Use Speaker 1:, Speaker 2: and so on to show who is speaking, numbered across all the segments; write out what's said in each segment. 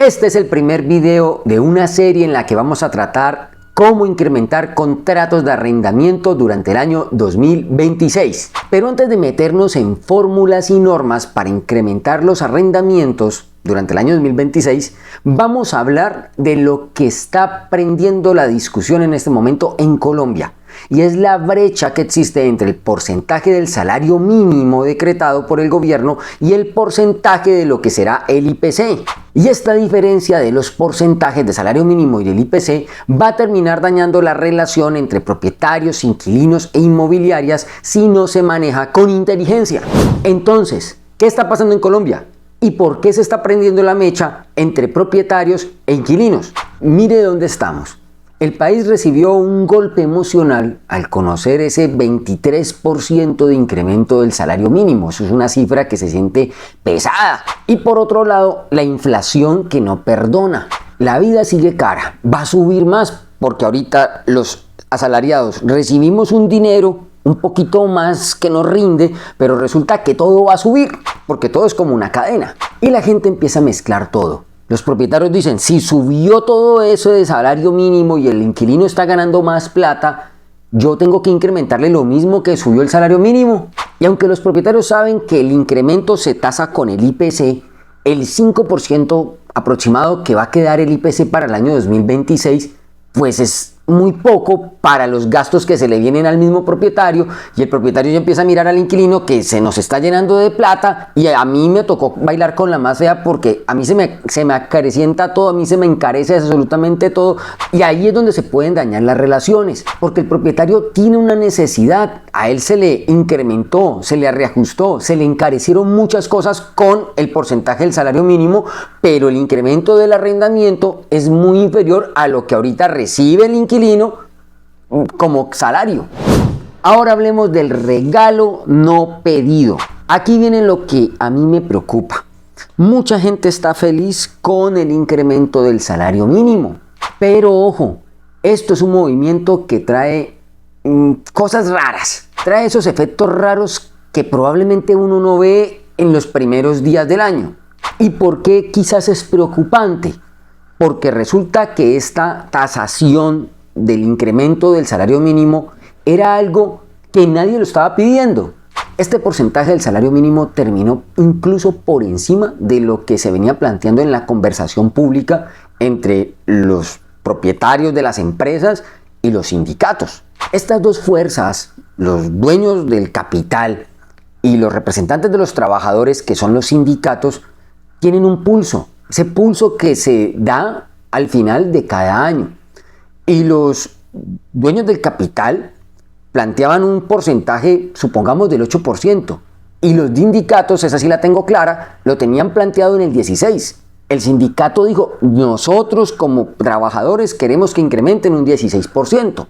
Speaker 1: Este es el primer video de una serie en la que vamos a tratar cómo incrementar contratos de arrendamiento durante el año 2026. Pero antes de meternos en fórmulas y normas para incrementar los arrendamientos durante el año 2026, vamos a hablar de lo que está prendiendo la discusión en este momento en Colombia. Y es la brecha que existe entre el porcentaje del salario mínimo decretado por el gobierno y el porcentaje de lo que será el IPC. Y esta diferencia de los porcentajes de salario mínimo y del IPC va a terminar dañando la relación entre propietarios, inquilinos e inmobiliarias si no se maneja con inteligencia. Entonces, ¿qué está pasando en Colombia? ¿Y por qué se está prendiendo la mecha entre propietarios e inquilinos? Mire dónde estamos. El país recibió un golpe emocional al conocer ese 23% de incremento del salario mínimo. Eso es una cifra que se siente pesada. Y por otro lado, la inflación que no perdona. La vida sigue cara, va a subir más porque ahorita los asalariados recibimos un dinero un poquito más que nos rinde, pero resulta que todo va a subir porque todo es como una cadena. Y la gente empieza a mezclar todo. Los propietarios dicen, si subió todo eso de salario mínimo y el inquilino está ganando más plata, yo tengo que incrementarle lo mismo que subió el salario mínimo. Y aunque los propietarios saben que el incremento se tasa con el IPC, el 5% aproximado que va a quedar el IPC para el año 2026, pues es muy poco para los gastos que se le vienen al mismo propietario, y el propietario ya empieza a mirar al inquilino que se nos está llenando de plata, y a mí me tocó bailar con la más fea porque a mí se me acarecienta todo, a mí se me encarece absolutamente todo, y ahí es donde se pueden dañar las relaciones, porque el propietario tiene una necesidad, a él se le incrementó, se le reajustó, se le encarecieron muchas cosas con el porcentaje del salario mínimo, pero el incremento del arrendamiento es muy inferior a lo que ahorita recibe el inquilino como salario. Ahora hablemos del regalo no pedido. Aquí viene lo que a mí me preocupa. Mucha gente está feliz con el incremento del salario mínimo, pero ojo, esto es un movimiento que trae cosas raras, trae esos efectos raros que probablemente uno no ve en los primeros días del año. ¿Y por qué quizás es preocupante? Porque resulta que esta tasación del incremento del salario mínimo era algo que nadie lo estaba pidiendo. Este porcentaje del salario mínimo terminó incluso por encima de lo que se venía planteando en la conversación pública entre los propietarios de las empresas y los sindicatos. Estas dos fuerzas, los dueños del capital y los representantes de los trabajadores, que son los sindicatos, tienen un pulso, ese pulso que se da al final de cada año. Y los dueños del capital planteaban un porcentaje, supongamos, del 8%. Y los sindicatos, esa sí la tengo clara, lo tenían planteado en el 16%. El sindicato dijo, nosotros como trabajadores queremos que incrementen un 16%.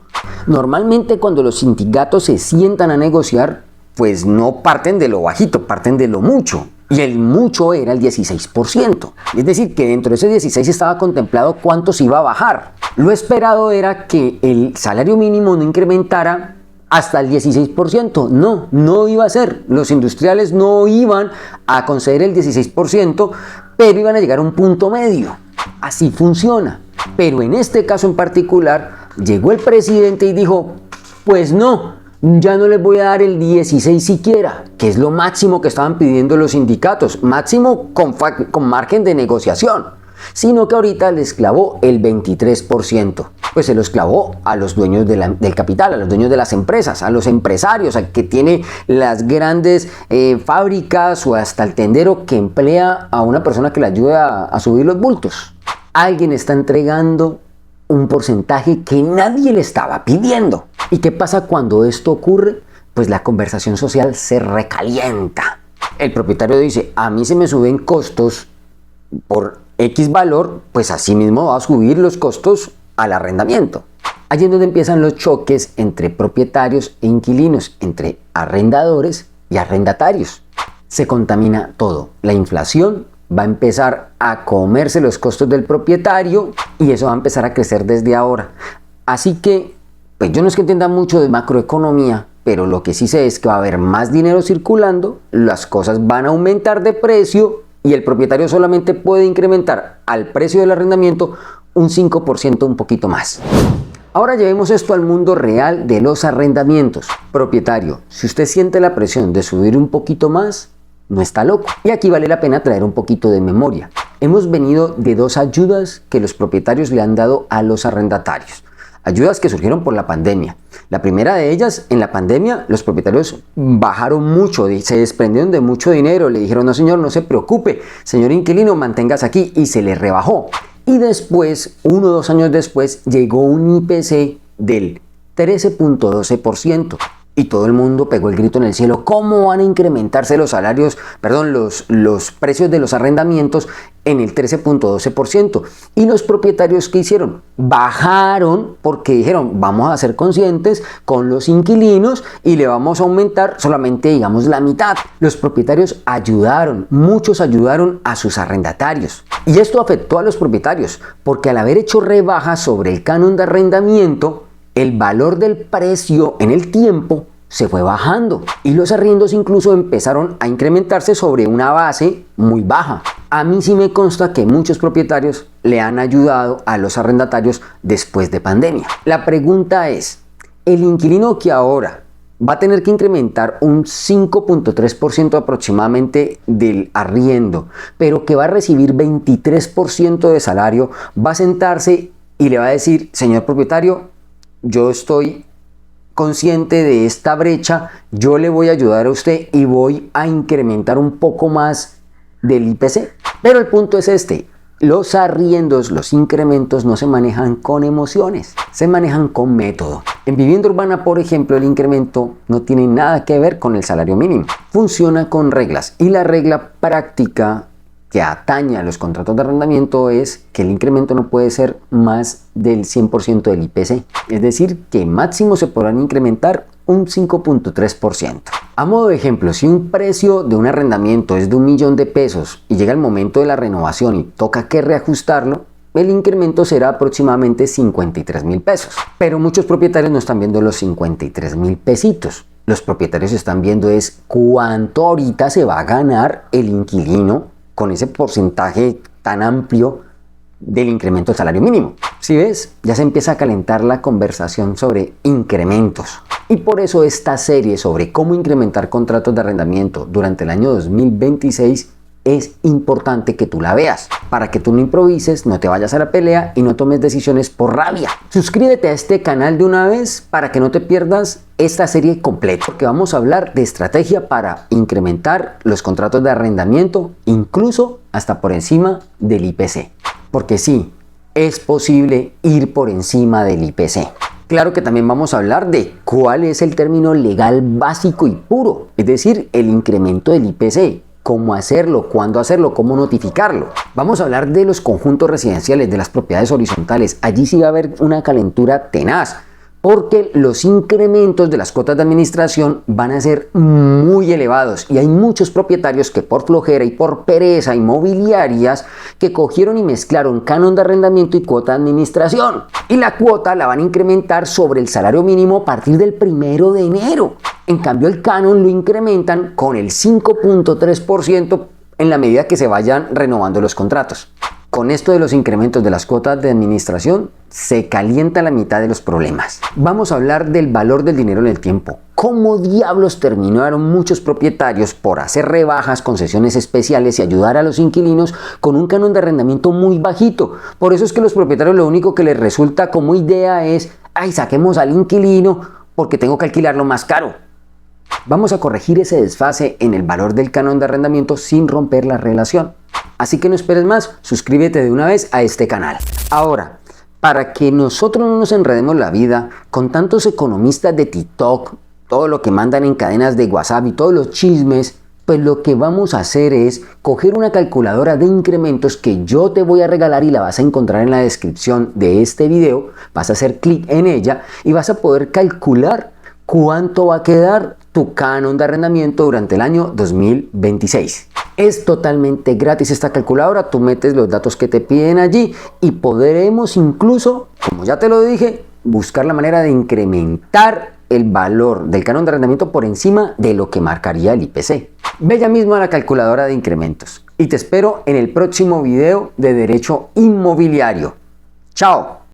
Speaker 1: Normalmente cuando los sindicatos se sientan a negociar, pues no parten de lo bajito, parten de lo mucho. Y el mucho era el 16%. Es decir, que dentro de ese 16 estaba contemplado cuánto se iba a bajar. Lo esperado era que el salario mínimo no incrementara hasta el 16%. No iba a ser. Los industriales no iban a conceder el 16%, pero iban a llegar a un punto medio. Así funciona. Pero en este caso en particular, llegó el presidente y dijo, pues no. Ya no les voy a dar el 16 siquiera, que es lo máximo que estaban pidiendo los sindicatos, máximo con margen de negociación, sino que ahorita les clavó el 23%. Pues se los clavó a los dueños del capital, a los dueños de las empresas, a los empresarios, al que tiene las grandes fábricas o hasta el tendero que emplea a una persona que le ayude a subir los bultos. Alguien está entregando un porcentaje que nadie le estaba pidiendo. ¿Y qué pasa cuando esto ocurre? Pues la conversación social se recalienta. El propietario dice, a mí se me suben costos por X valor, pues así mismo va a subir los costos al arrendamiento. Allí es donde empiezan los choques entre propietarios e inquilinos, entre arrendadores y arrendatarios. Se contamina todo. La inflación va a empezar a comerse los costos del propietario y eso va a empezar a crecer desde ahora. Así que, pues yo no es que entienda mucho de macroeconomía, pero lo que sí sé es que va a haber más dinero circulando, las cosas van a aumentar de precio y el propietario solamente puede incrementar al precio del arrendamiento un 5%, un poquito más. Ahora llevemos esto al mundo real de los arrendamientos. Propietario, si usted siente la presión de subir un poquito más, no está loco. Y aquí vale la pena traer un poquito de memoria. Hemos venido de dos ayudas que los propietarios le han dado a los arrendatarios. Ayudas que surgieron por la pandemia. La primera de ellas, en la pandemia, los propietarios bajaron mucho, se desprendieron de mucho dinero, le dijeron, no señor, no se preocupe, señor inquilino, manténgase aquí, y se le rebajó. Y después, 1 o 2 años después, llegó un IPC del 13.12%. Y todo el mundo pegó el grito en el cielo, ¿cómo van a incrementarse los precios de los arrendamientos en el 13.12%? Y los propietarios, ¿qué hicieron? Bajaron porque dijeron, vamos a ser conscientes con los inquilinos y le vamos a aumentar solamente, digamos, la mitad. Los propietarios ayudaron, muchos ayudaron a sus arrendatarios. Y esto afectó a los propietarios porque al haber hecho rebajas sobre el canon de arrendamiento, el valor del precio en el tiempo se fue bajando y los arriendos incluso empezaron a incrementarse sobre una base muy baja. A mí sí me consta que muchos propietarios le han ayudado a los arrendatarios después de pandemia. La pregunta es, el inquilino que ahora va a tener que incrementar un 5.3% aproximadamente del arriendo, pero que va a recibir 23% de salario, va a sentarse y le va a decir, señor propietario, yo estoy consciente de esta brecha, yo le voy a ayudar a usted y voy a incrementar un poco más del IPC. Pero el punto es este, los arriendos, los incrementos no se manejan con emociones, se manejan con método. En vivienda urbana, por ejemplo, el incremento no tiene nada que ver con el salario mínimo, funciona con reglas y la regla práctica que atañe a los contratos de arrendamiento es que el incremento no puede ser más del 100% del IPC, es decir, que máximo se podrán incrementar un 5.3%. A modo de ejemplo, si un precio de un arrendamiento es de 1.000.000 de pesos y llega el momento de la renovación y toca que reajustarlo, el incremento será aproximadamente 53.000 pesos. Pero muchos propietarios no están viendo los 53.000 pesitos. Los propietarios están viendo es cuánto ahorita se va a ganar el inquilino con ese porcentaje tan amplio del incremento del salario mínimo. Si ves, ya se empieza a calentar la conversación sobre incrementos. Y por eso esta serie sobre cómo incrementar contratos de arrendamiento durante el año 2026 es importante que tú la veas, para que tú no improvises, no te vayas a la pelea y no tomes decisiones por rabia. Suscríbete a este canal de una vez para que no te pierdas esta serie completa, porque vamos a hablar de estrategia para incrementar los contratos de arrendamiento, incluso hasta por encima del IPC. Porque sí, es posible ir por encima del IPC. Claro que también vamos a hablar de cuál es el término legal básico y puro, es decir, el incremento del IPC. Cómo hacerlo, cuándo hacerlo, cómo notificarlo. Vamos a hablar de los conjuntos residenciales, de las propiedades horizontales. Allí sí va a haber una calentura tenaz, porque los incrementos de las cuotas de administración van a ser muy elevados y hay muchos propietarios que por flojera y por pereza inmobiliarias que cogieron y mezclaron canon de arrendamiento y cuota de administración. Y la cuota la van a incrementar sobre el salario mínimo a partir del 1 de enero. En cambio, el canon lo incrementan con el 5.3% en la medida que se vayan renovando los contratos. Con esto de los incrementos de las cuotas de administración, se calienta la mitad de los problemas. Vamos a hablar del valor del dinero en el tiempo. ¿Cómo diablos terminaron muchos propietarios por hacer rebajas, concesiones especiales y ayudar a los inquilinos con un canon de arrendamiento muy bajito? Por eso es que los propietarios lo único que les resulta como idea es, ay, saquemos al inquilino porque tengo que alquilarlo más caro. Vamos a corregir ese desfase en el valor del canon de arrendamiento sin romper la relación. Así que no esperes más, suscríbete de una vez a este canal. Ahora, para que nosotros no nos enredemos la vida con tantos economistas de TikTok, todo lo que mandan en cadenas de WhatsApp y todos los chismes, pues lo que vamos a hacer es coger una calculadora de incrementos que yo te voy a regalar y la vas a encontrar en la descripción de este video. Vas a hacer clic en ella y vas a poder calcular cuánto va a quedar tu canon de arrendamiento durante el año 2026. Es totalmente gratis esta calculadora, tú metes los datos que te piden allí y podremos incluso, como ya te lo dije, buscar la manera de incrementar el valor del canon de arrendamiento por encima de lo que marcaría el IPC. Ve ya mismo a la calculadora de incrementos y te espero en el próximo video de Derecho Inmobiliario. ¡Chao!